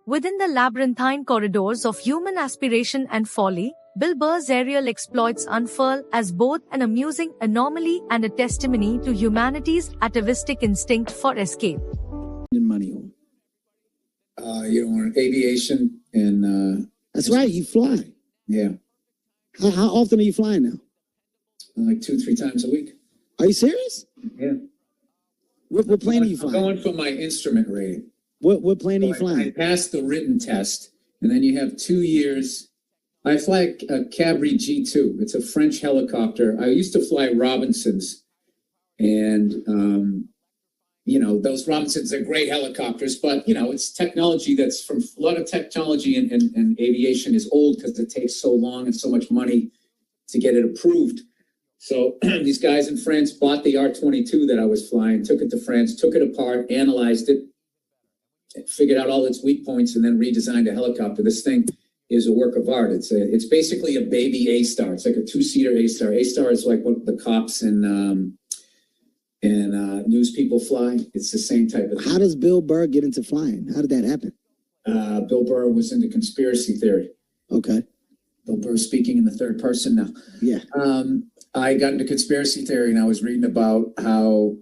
Within the labyrinthine corridors of human aspiration and folly, Bill Burr's aerial exploits unfurl as both an amusing anomaly and a testimony to humanity's atavistic instinct for escape. Money on. Aviation and. That's right. You fly. Yeah. How often are you flying now? Like 2-3 times a week. Are you serious? Yeah. What plane are you flying? I'm going for my instrument rating. What plane are you flying? I passed the written test, and then you have 2 years. I fly a Cabri G2. It's a French helicopter. I used to fly Robinsons, and those Robinsons are great helicopters, but it's technology that's from a lot of technology and aviation is old because it takes so long and so much money to get it approved. So these guys in France bought the R-22 that I was flying, took it to France, took it apart, analyzed it, figured out all its weak points, and then redesigned a helicopter. This thing is a work of art. It's basically a baby A-Star. It's like a 2-seater A-Star. A-Star is like what the cops and news people fly. It's the same type of thing. How does Bill Burr get into flying? How did that happen? Bill Burr was into conspiracy theory. Okay. Bill Burr speaking in the third person now. Yeah. I got into conspiracy theory, and I was reading about how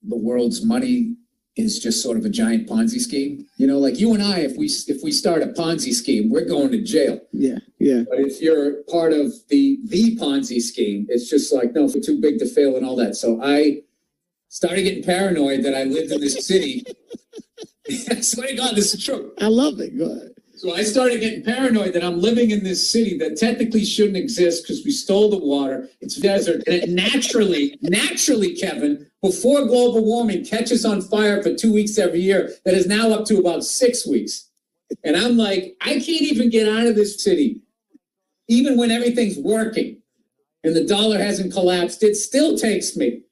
the world's money is just sort of a giant Ponzi scheme. Like you and I, if we start a Ponzi scheme, we're going to jail. Yeah, yeah. But if you're part of the Ponzi scheme, it's just like, no, we're too big to fail and all that. So I started getting paranoid that I lived in this city. I swear to God, this is true. I love it. Go ahead. So I started getting paranoid that I'm living in this city that technically shouldn't exist because we stole the water. It's desert. And it naturally, Kevin, before global warming catches on fire for 2 weeks every year, that is now up to about 6 weeks. And I'm like, I can't even get out of this city. Even when everything's working and the dollar hasn't collapsed, it still takes me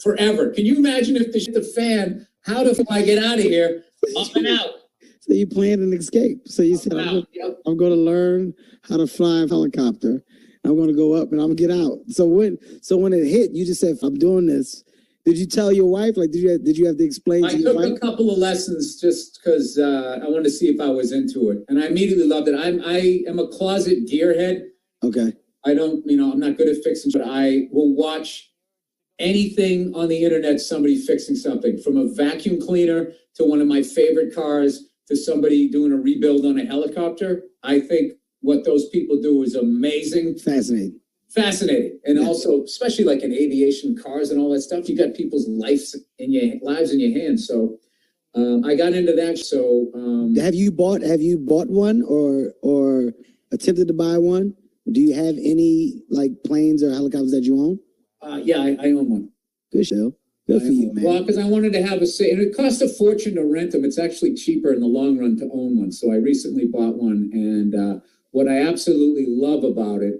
forever. Can you imagine if the fan, how do I get out of here? Up and out. So you planned an escape. So you said, I'm going to learn how to fly a helicopter. I'm going to go up and I'm going to get out. So when it hit, you just said, I'm doing this. Did you tell your wife? Like, did you have to explain to your wife? I took a couple of lessons just because I wanted to see if I was into it. And I immediately loved it. I am a closet gearhead. Okay. I don't, I'm not good at fixing, but I will watch anything on the internet, somebody fixing something, from a vacuum cleaner to one of my favorite cars to somebody doing a rebuild on a helicopter. I think what those people do is amazing. Fascinating. And also, especially like in aviation, cars and all that stuff, you got people's lives in your hands. So I got into that. So have you bought one or attempted to buy one? Do you have any like planes or helicopters that you own? Yeah, I own one. Good show. Good for you, man. Well, because I wanted to have and it costs a fortune to rent them. It's actually cheaper in the long run to own one. So I recently bought one, and what I absolutely love about it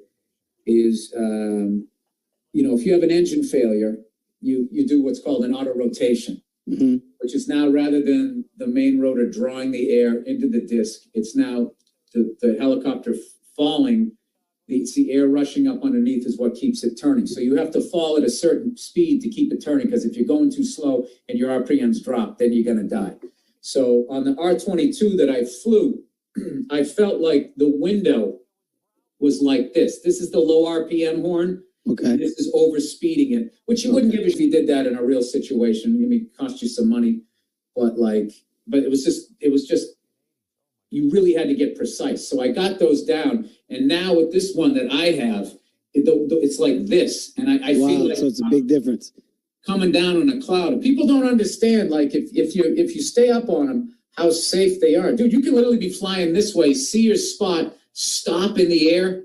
is, if you have an engine failure, you do what's called an auto rotation, which is now, rather than the main rotor drawing the air into the disc, it's now the helicopter falling. It's the air rushing up underneath is what keeps it turning. So you have to fall at a certain speed to keep it turning, because if you're going too slow and your RPMs drop, then you're going to die. So on the R-22 that I flew, I felt like the window was like this. This is the low RPM horn. Okay. This is over speeding it, which you wouldn't give if you did that in a real situation. I mean, it cost you some money, but it was just, you really had to get precise. So I got those down. And now with this one that I have, it's like this. And I feel like, so it's a big difference. Coming down on a cloud. And people don't understand, like, if you stay up on them, how safe they are. Dude, you can literally be flying this way, see your spot, stop in the air,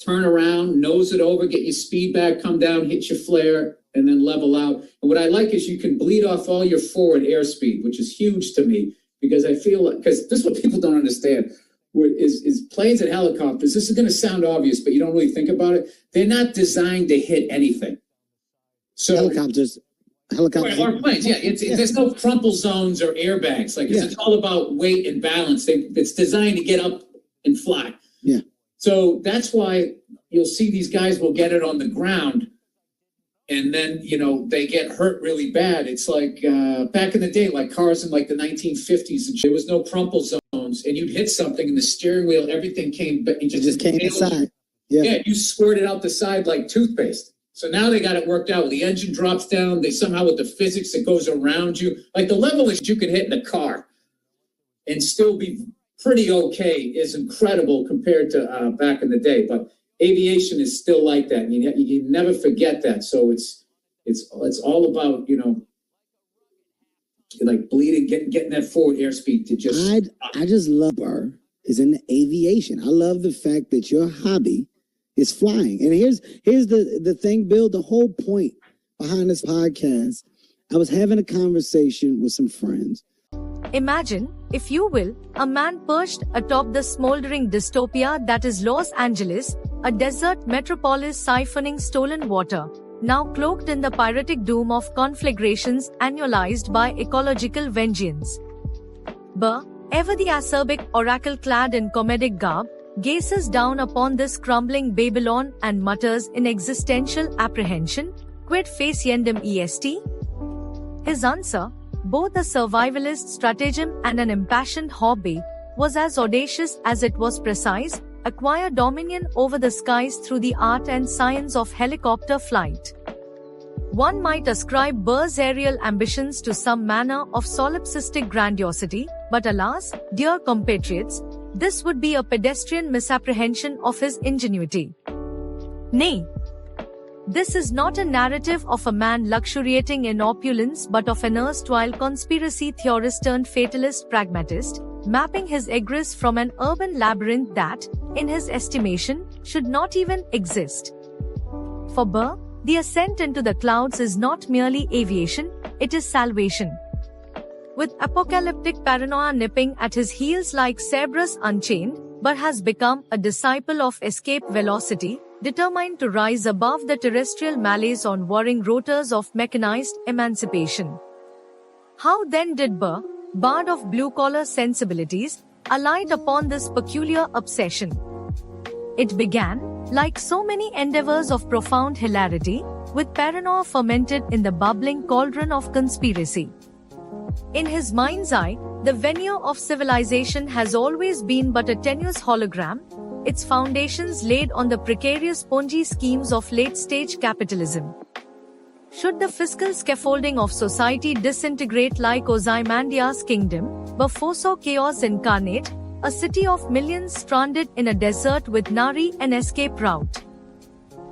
turn around, nose it over, get your speed back, come down, hit your flare, and then level out. And what I like is you can bleed off all your forward airspeed, which is huge to me, because I feel like, because this is what people don't understand, is planes and helicopters. This is going to sound obvious, but you don't really think about it. They're not designed to hit anything. So helicopters. Or planes, yeah. There's no crumple zones or airbags. It's all about weight and balance. It's designed to get up and fly. Yeah. So that's why you'll see these guys will get it on the ground, and then they get hurt really bad. It's like back in the day, like cars in like the 1950s, and there was no crumple zones. pounds, and you'd hit something, and the steering wheel, everything came, but it just came inside. Yeah, you squirted out the side like toothpaste. So now they got it worked out. The engine drops down. They somehow, with the physics that goes around you, like the level that you could hit in a car and still be pretty okay is incredible compared to back in the day. But aviation is still like that. And you never forget that. So it's all about, like bleeding, getting that forward airspeed to just. I just love Burr is in the aviation. I love the fact that your hobby is flying. And here's the thing, Bill, the whole point behind this podcast. I was having a conversation with some friends. Imagine, if you will, a man perched atop the smoldering dystopia that is Los Angeles, a desert metropolis siphoning stolen water, now cloaked in the piratic doom of conflagrations annualized by ecological vengeance. Burr, ever the acerbic oracle clad in comedic garb, gazes down upon this crumbling Babylon and mutters in existential apprehension, quid faciendum est? His answer, both a survivalist stratagem and an impassioned hobby, was as audacious as it was precise: acquire dominion over the skies through the art and science of helicopter flight. One might ascribe Burr's aerial ambitions to some manner of solipsistic grandiosity, but alas, dear compatriots, this would be a pedestrian misapprehension of his ingenuity. Nay, this is not a narrative of a man luxuriating in opulence but of an erstwhile conspiracy theorist turned fatalist pragmatist, mapping his egress from an urban labyrinth that, in his estimation, should not even exist. For Burr, the ascent into the clouds is not merely aviation, it is salvation. With apocalyptic paranoia nipping at his heels like Cerberus unchained, Burr has become a disciple of escape velocity, determined to rise above the terrestrial malaise on whirring rotors of mechanized emancipation. How then did Burr, bard of blue-collar sensibilities, alight upon this peculiar obsession? It began, like so many endeavors of profound hilarity, with paranoia fermented in the bubbling cauldron of conspiracy. In his mind's eye, the veneer of civilization has always been but a tenuous hologram, its foundations laid on the precarious Ponzi schemes of late-stage capitalism. Should the fiscal scaffolding of society disintegrate like Ozymandias' kingdom, Burr foresaw chaos incarnate, a city of millions stranded in a desert with nary an escape route.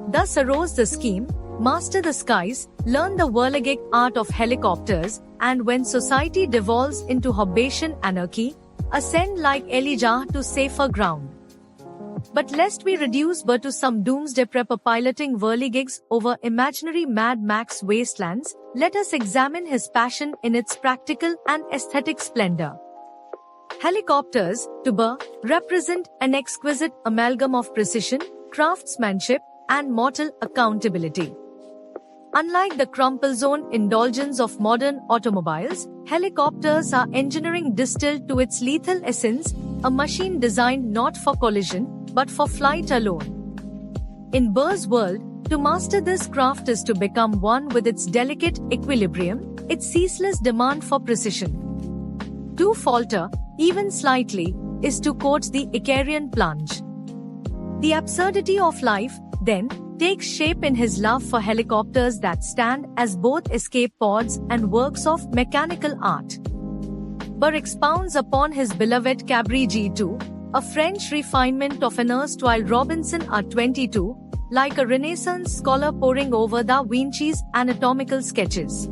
Thus arose the scheme: master the skies, learn the whirligig art of helicopters, and when society devolves into Hobbesian anarchy, ascend like Elijah to safer ground. But lest we reduce Burr to some doomsday prepper piloting whirligigs over imaginary Mad Max wastelands, let us examine his passion in its practical and aesthetic splendor. Helicopters, to Burr, represent an exquisite amalgam of precision, craftsmanship, and mortal accountability. Unlike the crumple zone indulgence of modern automobiles, helicopters are engineering distilled to its lethal essence, a machine designed not for collision, but for flight alone. In Burr's world, to master this craft is to become one with its delicate equilibrium, its ceaseless demand for precision. To falter, even slightly, is to quote the Icarian plunge. The absurdity of life, then, takes shape in his love for helicopters that stand as both escape pods and works of mechanical art. Burr expounds upon his beloved Cabri G2, a French refinement of an erstwhile Robinson R22, like a Renaissance scholar poring over Da Vinci's anatomical sketches.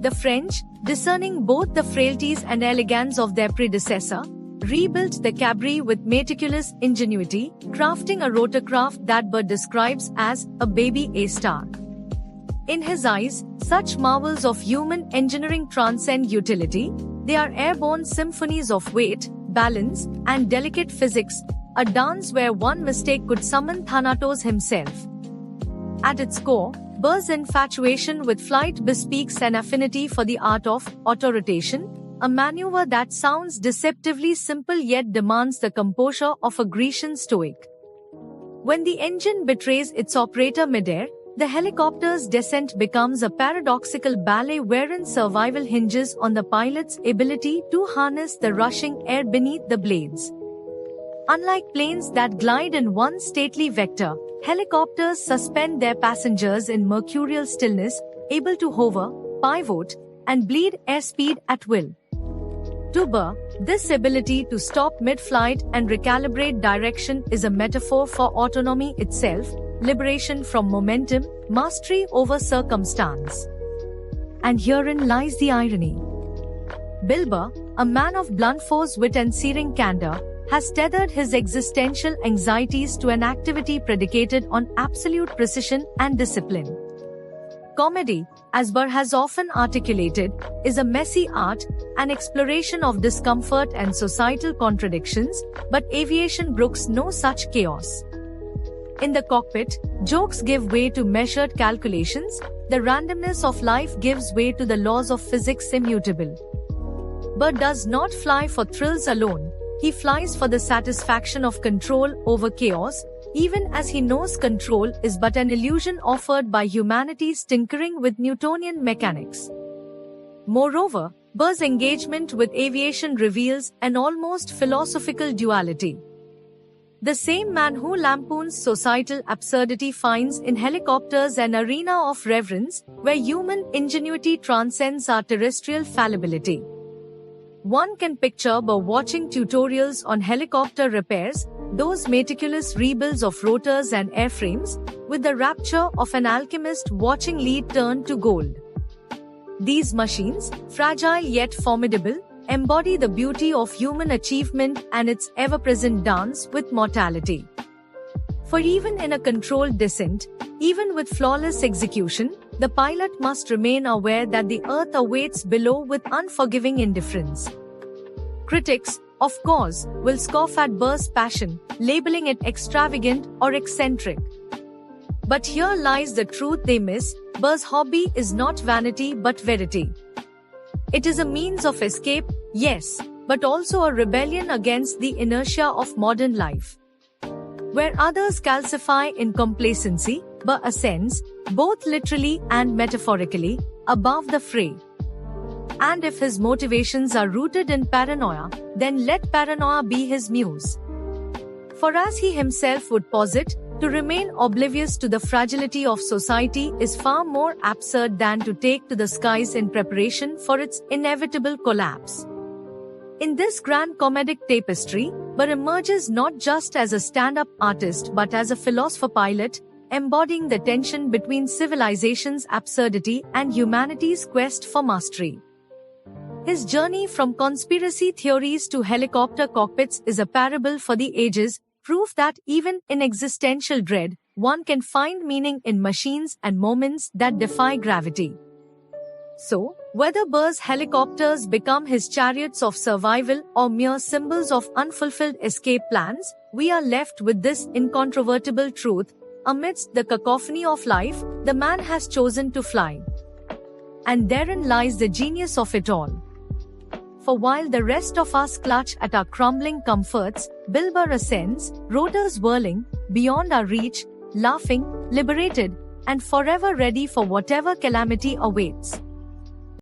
The French, discerning both the frailties and elegance of their predecessor, rebuilt the Cabri with meticulous ingenuity, crafting a rotorcraft that Burr describes as a baby A-star. In his eyes, such marvels of human engineering transcend utility. They are airborne symphonies of weight, balance, and delicate physics, a dance where one mistake could summon Thanatos himself. At its core, Burr's infatuation with flight bespeaks an affinity for the art of autorotation, a maneuver that sounds deceptively simple yet demands the composure of a Grecian stoic. When the engine betrays its operator midair, the helicopter's descent becomes a paradoxical ballet wherein survival hinges on the pilot's ability to harness the rushing air beneath the blades. Unlike planes that glide in one stately vector, helicopters suspend their passengers in mercurial stillness, able to hover, pivot, and bleed airspeed at will. To Burr, this ability to stop mid-flight and recalibrate direction is a metaphor for autonomy itself, liberation from momentum, mastery over circumstance. And herein lies the irony. Burr, a man of blunt force, wit and searing candor, has tethered his existential anxieties to an activity predicated on absolute precision and discipline. Comedy, as Burr has often articulated, is a messy art, an exploration of discomfort and societal contradictions, but aviation brooks no such chaos. In the cockpit, jokes give way to measured calculations, the randomness of life gives way to the laws of physics immutable. Burr does not fly for thrills alone, he flies for the satisfaction of control over chaos, even as he knows control is but an illusion offered by humanity's tinkering with Newtonian mechanics. Moreover, Burr's engagement with aviation reveals an almost philosophical duality. The same man who lampoons societal absurdity finds in helicopters an arena of reverence, where human ingenuity transcends our terrestrial fallibility. One can picture Burr watching tutorials on helicopter repairs, those meticulous rebuilds of rotors and airframes, with the rapture of an alchemist watching lead turn to gold. These machines, fragile yet formidable, embody the beauty of human achievement and its ever-present dance with mortality. For even in a controlled descent, even with flawless execution, the pilot must remain aware that the earth awaits below with unforgiving indifference. Critics, of course, will scoff at Burr's passion, labeling it extravagant or eccentric. But here lies the truth they miss: Burr's hobby is not vanity but verity. It is a means of escape, yes, but also a rebellion against the inertia of modern life. Where others calcify in complacency, Burr ascends, both literally and metaphorically, above the fray. And if his motivations are rooted in paranoia, then let paranoia be his muse. For as he himself would posit, to remain oblivious to the fragility of society is far more absurd than to take to the skies in preparation for its inevitable collapse. In this grand comedic tapestry, Burr emerges not just as a stand-up artist but as a philosopher pilot, embodying the tension between civilization's absurdity and humanity's quest for mastery. His journey from conspiracy theories to helicopter cockpits is a parable for the ages, proof that even in existential dread, one can find meaning in machines and moments that defy gravity. So, whether Burr's helicopters become his chariots of survival or mere symbols of unfulfilled escape plans, we are left with this incontrovertible truth: amidst the cacophony of life, the man has chosen to fly. And therein lies the genius of it all. For while the rest of us clutch at our crumbling comforts, Burr ascends, rotors whirling, beyond our reach, laughing, liberated, and forever ready for whatever calamity awaits.